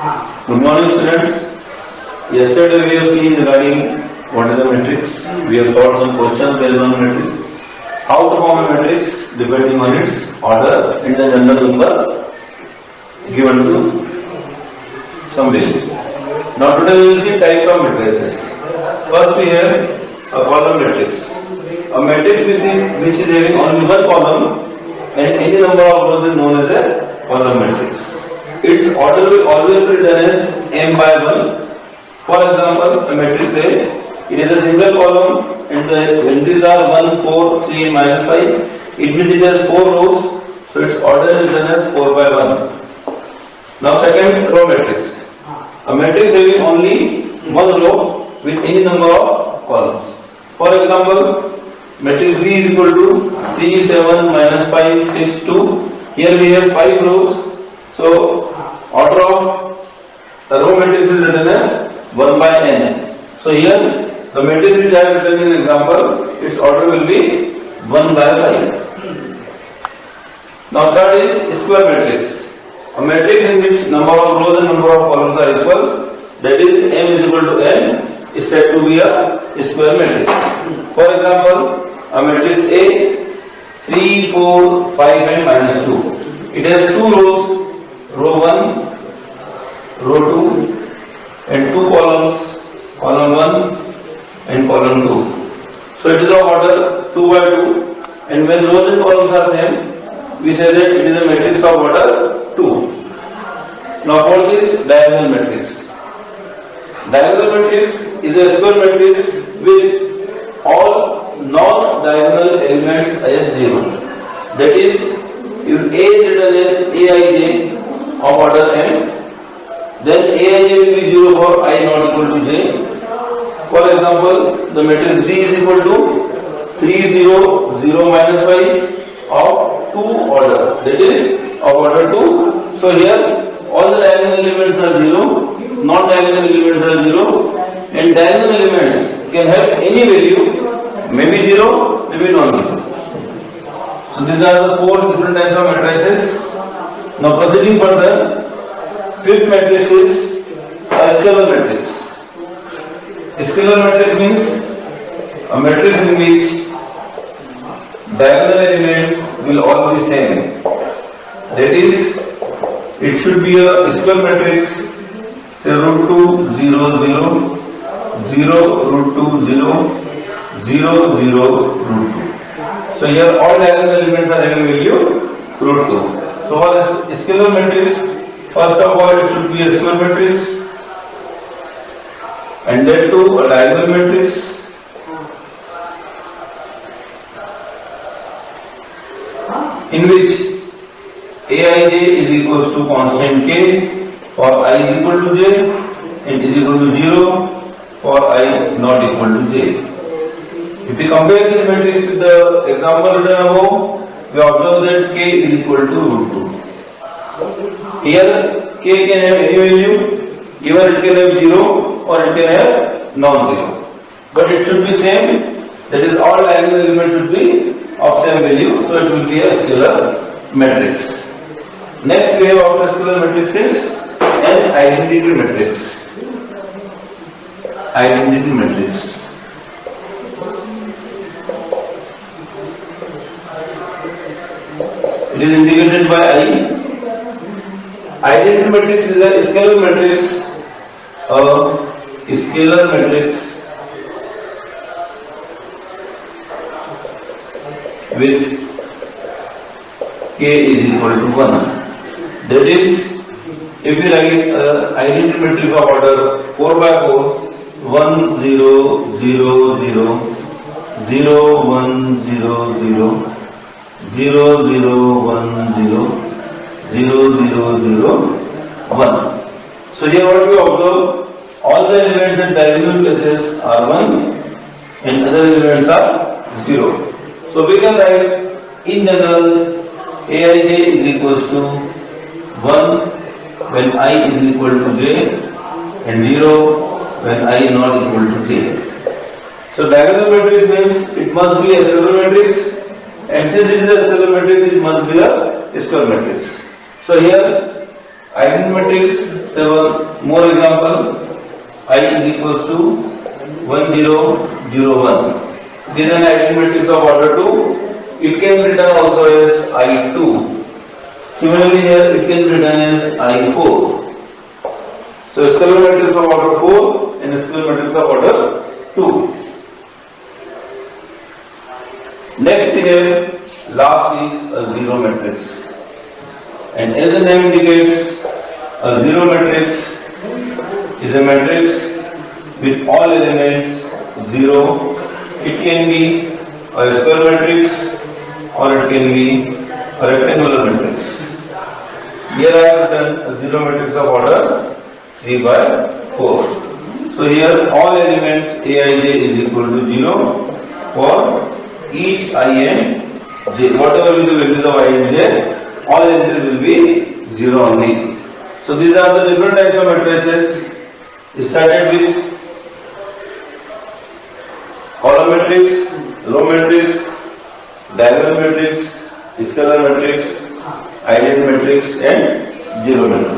Good morning, students. Yesterday we have seen regarding what is a matrix. We have solved some questions based on matrix. How to form a matrix depending on its order and the general number given to some value. Now today we will see types of matrices. First we have a column matrix. A matrix which is having only one column and any number of rows is known as a column matrix. Its order will always be written as m by 1. For example, a matrix A, it is a single column and the entries are 1, 4, 3 and minus 5. It means it has 4 rows, so its order is written as 4 by 1. Now second, row matrix. A matrix having only one row with any number of columns. For example, matrix B is equal to 3, 7, minus 5, 6, 2. Here we have 5 rows. So, order of the row matrix is written as 1 by n. So, here the matrix which I have written in example, its order will be 1 by 5. Now, third is square matrix. A matrix in which number of rows and number of columns are equal, that is m is equal to n, is said to be a square matrix. For example, a matrix A, 3, 4, 5 and minus 2. It has 2 rows, row 1, row 2 and 2 columns, column 1 and column 2. So it is of order 2 by 2, and when rows and columns are same, we say that it is a matrix of order 2. Now fourth is diagonal matrix. Diagonal matrix is a square matrix with all non-diagonal elements as 0. That is, if A is written as Aij of order m, then Aij will be 0 for I not equal to j. For example, the matrix D is equal to 3, 0, 0 minus 5 of 2 order. That is of order 2. So here all the diagonal elements are 0, non-diagonal elements are 0, and diagonal elements can have any value, maybe 0, maybe non-zero. So these are the 4 different types of matrices. Now proceeding further, fifth matrix is a scalar matrix. A scalar matrix means a matrix in which diagonal elements will all be same. That is, it should be a square matrix, say root 2, 0, 0, 0, root 2, 0, 0, 0, root 2. So here all diagonal elements are having value root 2. So for a scalar matrix, first of all it should be a square matrix, and then too a diagonal matrix, in which Aij is equals to constant k for I is equal to j and is equal to 0 for I not equal to j. If we compare this matrix with the example written above, we observe that k is equal to root 2. Here k can have any value, either it can have 0 or it can have non-zero. But it should be same, that is all diagonal elements should be of same value, so it will be a scalar matrix. Next we have after scalar matrices an identity matrix. Identity matrix. It is indicated by I. Identity matrix is a scalar matrix. A scalar matrix with k is equal to 1. That is, if you write identity matrix of order 4 by 4, 1, 0, 0, 0, 0, 1, 0, 0, 0, 0, 1, 0, 0, 0, 0, 1. So here what we observe, all the elements in diagonal places are 1 and other elements are 0. So we can write in general Aij is equals to 1 when I is equal to j and 0 when I is not equal to j. So diagonal matrix means it must be a scalar matrix, and since it is a scalar matrix, it must be a square matrix. So here Identity matrix, say one more example. I is equals to 1 0 0 1. This is an identity matrix of order 2. It can be written also as I2. Similarly here it can be written as I4. So scalar matrix of order 4 and scalar matrix of order 2. Next here, last is a zero matrix. And as the name indicates, a zero matrix is a matrix with all elements 0. It can be a square matrix or it can be a rectangular matrix. Here I have written a zero matrix of order 3 by 4. So here all elements Aij is equal to 0 for each I and j. Whatever will be the values of I and j, all entries will be 0 only. So these are the different types of matrices. Started with column matrix, row matrix, diagonal matrix, scalar matrix, identity matrix and zero matrix.